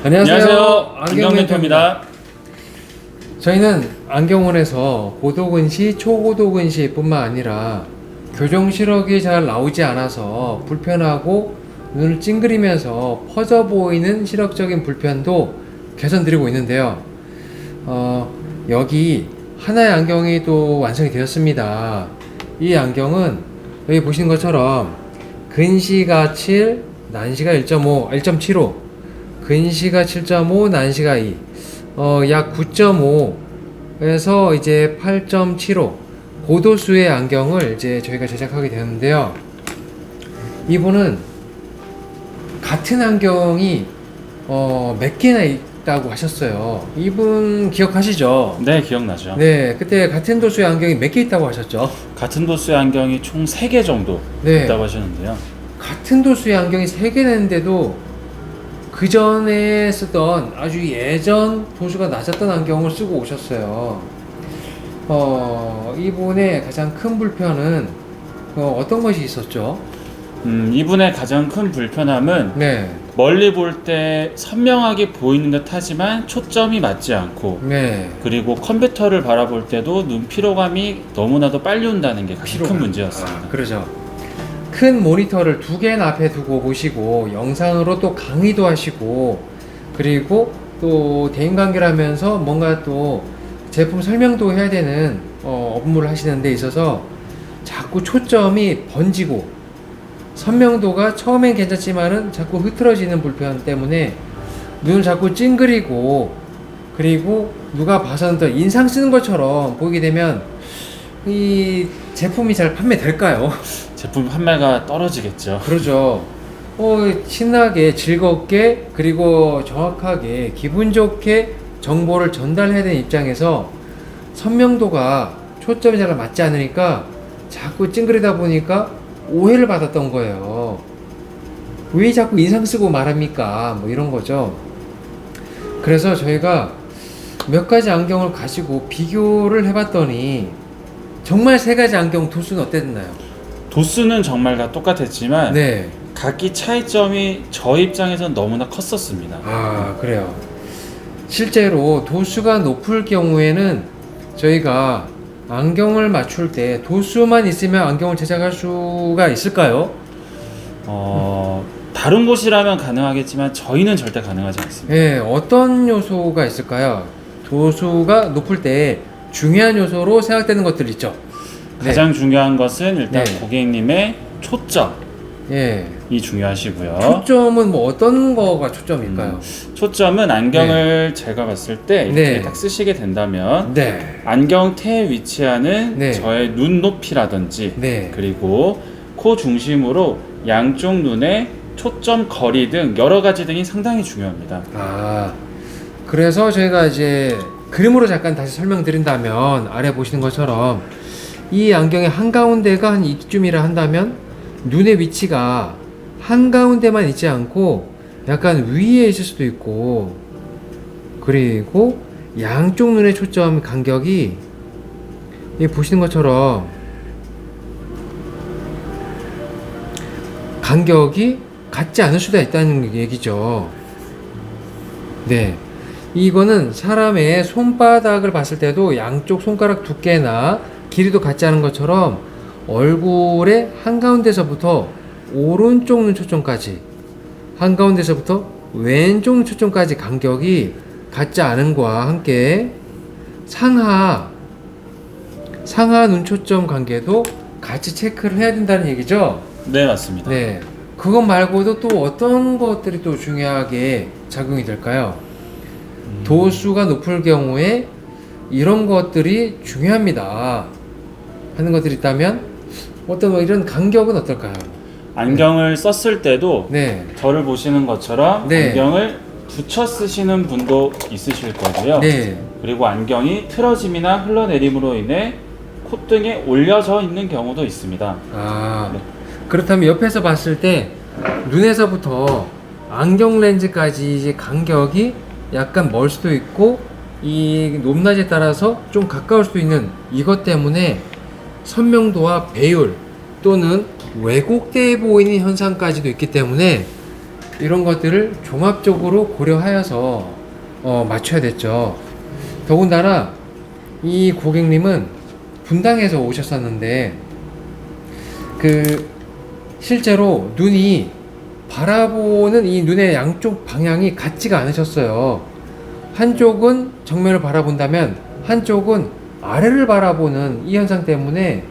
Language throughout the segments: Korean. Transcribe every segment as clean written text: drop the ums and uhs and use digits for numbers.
안녕하세요. 안경멘토입니다. 저희는 안경원에서 고도근시, 초고도근시 뿐만 아니라 교정 시력이 잘 나오지 않아서 불편하고 눈을 찡그리면서 퍼져 보이는 시력적인 불편도 개선드리고 있는데요. 여기 하나의 안경이 또 완성이 되었습니다. 이 안경은 여기 보시는 것처럼 근시가 7, 난시가 1.75, 근시가 7.5, 난시가 2, 약 9.5에서 이제 8.75 고도수의 안경을 이제 저희가 제작하게 되었는데요. 이분은 같은 안경이 몇 개나 있다고 하셨어요. 이분 기억하시죠? 네, 기억나죠. 네, 그때 같은 도수의 안경이 몇 개 있다고 하셨죠? 같은 도수의 안경이 총 3개 정도 네. 있다고 하셨는데요. 같은 도수의 안경이 3개 냈는데도 그 전에 쓰던 아주 예전 도수가 낮았던 안경을 쓰고 오셨어요. 이분의 가장 큰 불편은 어떤 것이 있었죠? 이분의 가장 큰 불편함은 네, 멀리 볼 때 선명하게 보이는 듯 하지만 초점이 맞지 않고, 네, 그리고 컴퓨터를 바라볼 때도 눈 피로감이 너무나도 빨리 온다는 게 가장 큰 문제였습니다. 그러죠. 큰 모니터를 2개나 앞에 두고 보시고 영상으로 또 강의도 하시고, 그리고 또 대인관계를 하면서 뭔가 또 제품 설명도 해야 되는 업무를 하시는 데 있어서 자꾸 초점이 번지고 선명도가 처음엔 괜찮지만은 자꾸 흐트러지는 불편 때문에 눈을 자꾸 찡그리고, 그리고 누가 봐서는 더 인상 쓰는 것처럼 보이게 되면 이 제품이 잘 판매될까요? 제품 판매가 떨어지겠죠. 그러죠. 신나게 즐겁게 그리고 정확하게 기분 좋게 정보를 전달해야 되는 입장에서 선명도가 초점이 잘 맞지 않으니까 자꾸 찡그리다 보니까 오해를 받았던 거예요. 왜 자꾸 인상 쓰고 말합니까? 뭐 이런 거죠. 그래서 저희가 몇 가지 안경을 가지고 비교를 해봤더니 정말 3가지 안경 도수는 어땠나요? 도수는 정말 다 똑같았지만 네. 각기 차이점이 저 입장에선 너무나 컸었습니다. 아, 그래요. 실제로 도수가 높을 경우에는 저희가 안경을 맞출 때 도수만 있으면 안경을 제작할 수가 있을까요? 다른 곳이라면 가능하겠지만 저희는 절대 가능하지 않습니다. 예, 어떤 요소가 있을까요? 도수가 높을 때 중요한 요소로 생각되는 것들 있죠. 가장 중요한 것은 일단 네. 고객님의 초점이 예. 중요하시고요. 초점은 뭐 어떤 거가 초점일까요? 초점은 안경을 제가 봤을 때 이렇게 네. 딱 쓰시게 된다면 네. 안경테에 위치하는 네. 저의 눈 높이라든지 네. 그리고 코 중심으로 양쪽 눈의 초점 거리 등 여러 가지 등이 상당히 중요합니다. 아, 그래서 저희가 이제 그림으로 잠깐 다시 설명드린다면 아래 보시는 것처럼 이 안경의 한가운데가 한 이쯤이라 한다면 눈의 위치가 한가운데만 있지 않고 약간 위에 있을 수도 있고, 그리고 양쪽 눈의 초점 간격이 이 보시는 것처럼 간격이 같지 않을 수도 있다는 얘기죠. 네. 이거는 사람의 손바닥을 봤을 때도 양쪽 손가락 두께나 길이도 같지 않은 것처럼 얼굴의 한가운데서부터 오른쪽 눈 초점까지, 한가운데서부터 왼쪽 눈 초점까지 간격이 같지 않은 거와 함께 상하 눈 초점 관계도 같이 체크를 해야 된다는 얘기죠. 네, 맞습니다. 네. 그것 말고도 또 어떤 것들이 또 중요하게 작용이 될까요? 도수가 높을 경우에 이런 것들이 중요합니다 하는 것들이 있다면 어떤 뭐 이런 간격은 어떨까요? 안경을 썼을 때도 네. 저를 보시는 것처럼 네. 안경을 붙여 쓰시는 분도 있으실 거고요. 네. 그리고 안경이 틀어짐이나 흘러내림으로 인해 콧등에 올려져 있는 경우도 있습니다. 아, 네. 그렇다면 옆에서 봤을 때 눈에서부터 안경 렌즈까지 이제 간격이 약간 멀 수도 있고 이 높낮이에 따라서 좀 가까울 수도 있는 이것 때문에 선명도와 배율 또는 왜곡돼 보이는 현상까지도 있기 때문에 이런 것들을 종합적으로 고려하여서 맞춰야 됐죠. 더군다나 이 고객님은 분당에서 오셨었는데 실제로 눈이 바라보는 이 눈의 양쪽 방향이 같지가 않으셨어요. 한쪽은 정면을 바라본다면 한쪽은 아래를 바라보는 이 현상 때문에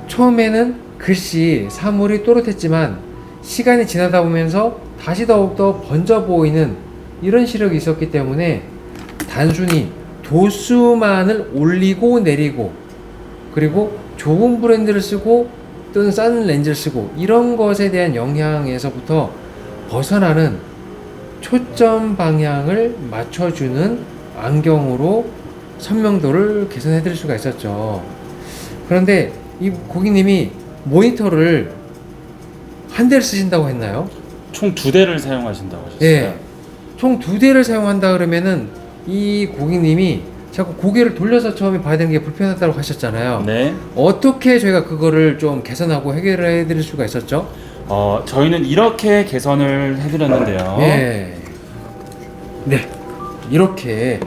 처음에는 글씨 사물이 또렷했지만 시간이 지나다 보면서 다시 더욱더 번져 보이는 이런 시력이 있었기 때문에 단순히 도수만을 올리고 내리고 그리고 좋은 브랜드를 쓰고 또는 싼 렌즈를 쓰고 이런 것에 대한 영향에서부터 벗어나는 초점 방향을 맞춰주는 안경으로 선명도를 개선해 드릴 수가 있었죠. 그런데 이 고객님이 모니터를 한 대를 쓰신다고 했나요? 총 2대를 사용하신다고 하셨어요. 예. 총 2대를 사용한다 그러면은 이 고객님이 자꾸 고개를 돌려서 처음에 봐야 되는 게 불편하다고 하셨잖아요. 네. 어떻게 저희가 그거를 좀 개선하고 해결을 해드릴 수가 있었죠? 저희는 이렇게 개선을 해드렸는데요. 예. 네. 이렇게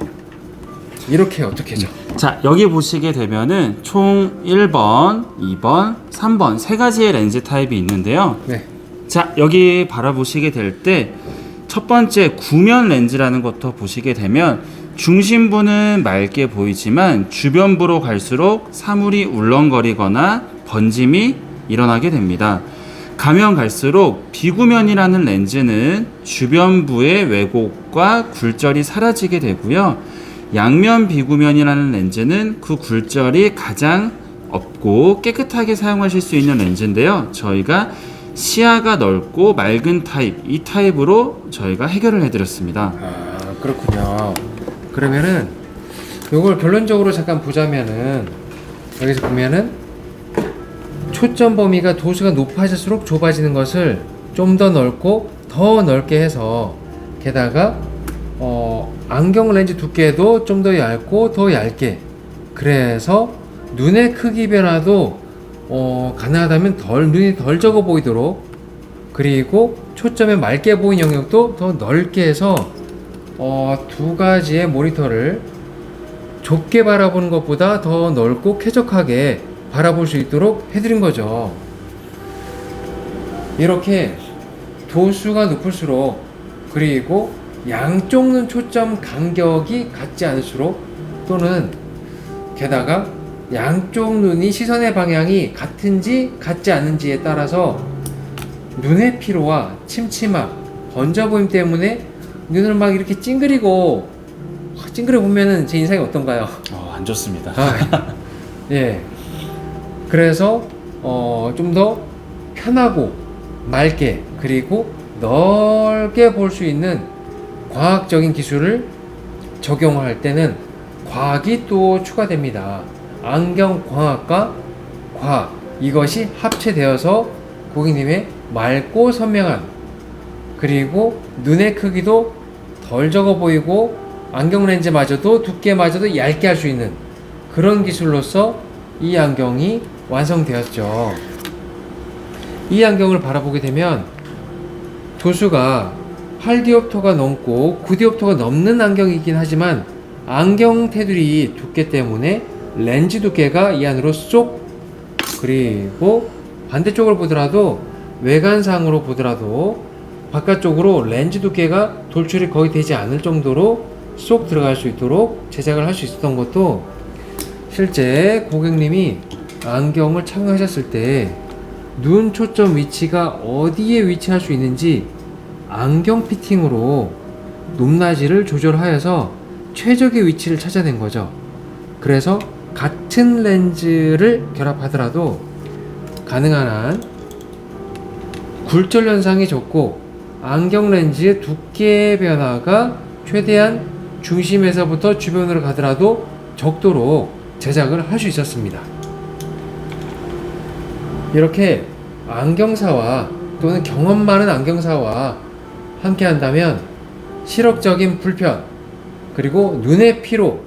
어떻게죠? 자, 여기 보시게 되면은 총 1번, 2번, 3번 세 가지의 렌즈 타입이 있는데요. 네. 자, 여기 바라보시게 될 때 첫 번째 구면 렌즈라는 것도 보시게 되면 중심부는 맑게 보이지만 주변부로 갈수록 사물이 울렁거리거나 번짐이 일어나게 됩니다. 가면 갈수록 비구면이라는 렌즈는 주변부의 왜곡과 굴절이 사라지게 되고요. 양면 비구면이라는 렌즈는 그 굴절이 가장 없고 깨끗하게 사용하실 수 있는 렌즈인데요. 저희가 시야가 넓고 맑은 타입, 이 타입으로 저희가 해결을 해드렸습니다. 아, 그렇군요. 그러면은 요걸 결론적으로 잠깐 보자면은 여기서 보면은 초점 범위가 도수가 높아질수록 좁아지는 것을 좀 더 넓고 더 넓게 해서 게다가 안경 렌즈 두께도 좀 더 얇고 더 얇게 그래서 눈의 크기 변화도 가능하다면 눈이 덜 적어 보이도록 그리고 초점에 맑게 보이는 영역도 더 넓게 해서 두 가지의 모니터를 좁게 바라보는 것보다 더 넓고 쾌적하게 바라볼 수 있도록 해드린 거죠. 이렇게 도수가 높을수록 그리고 양쪽 눈 초점 간격이 같지 않을수록 또는 게다가 양쪽 눈이 시선의 방향이 같은지 같지 않은지에 따라서 눈의 피로와 침침함, 번져보임 때문에 눈을 막 이렇게 찡그리고 보면은 제 인상이 어떤가요? 안 좋습니다. 예. 그래서 좀 더 편하고 맑게 그리고 넓게 볼 수 있는 과학적인 기술을 적용할 때는 과학이 또 추가됩니다. 안경광학과 과학 이것이 합체되어서 고객님의 맑고 선명한 그리고 눈의 크기도 덜 적어 보이고 안경 렌즈마저도 두께마저도 얇게 할 수 있는 그런 기술로서 이 안경이 완성되었죠. 이 안경을 바라보게 되면 도수가 8디옵터가 넘고 9디옵터가 넘는 안경이긴 하지만 안경 테두리 두께 때문에 렌즈 두께가 이 안으로 쏙 그리고 반대쪽으로 보더라도 외관상으로 보더라도 바깥쪽으로 렌즈 두께가 돌출이 거의 되지 않을 정도로 쏙 들어갈 수 있도록 제작을 할 수 있었던 것도 실제 고객님이 안경을 착용하셨을 때 눈 초점 위치가 어디에 위치할 수 있는지 안경 피팅으로 높낮이를 조절하여서 최적의 위치를 찾아낸 거죠. 그래서 같은 렌즈를 결합하더라도 가능한 한 굴절 현상이 적고 안경 렌즈의 두께 변화가 최대한 중심에서부터 주변으로 가더라도 적도록 제작을 할 수 있었습니다. 이렇게 안경사와 또는 경험 많은 안경사와 함께 한다면 시력적인 불편 그리고 눈의 피로,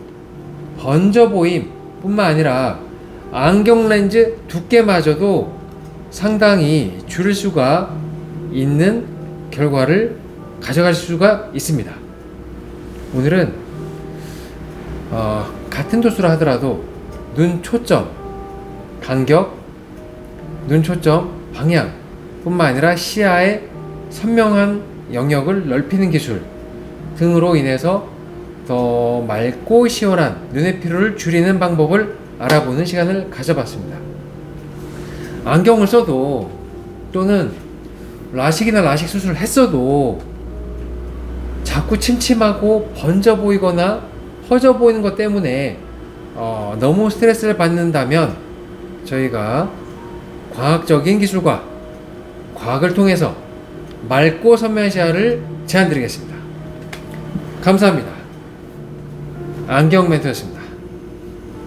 번져 보임 뿐만 아니라 안경 렌즈 두께마저도 상당히 줄일 수가 있는 결과를 가져갈 수가 있습니다. 오늘은 같은 도수라 하더라도 눈 초점, 간격, 눈 초점, 방향 뿐만 아니라 시야의 선명한 영역을 넓히는 기술 등으로 인해서 더 맑고 시원한 눈의 피로를 줄이는 방법을 알아보는 시간을 가져봤습니다. 안경을 써도 또는 라식이나 라식 수술을 했어도 자꾸 침침하고 번져 보이거나 허져 보이는 것 때문에 너무 스트레스를 받는다면 저희가 과학적인 기술과 과학을 통해서 맑고 선명한 시야를 제안드리겠습니다. 감사합니다. 안경 멘토였습니다.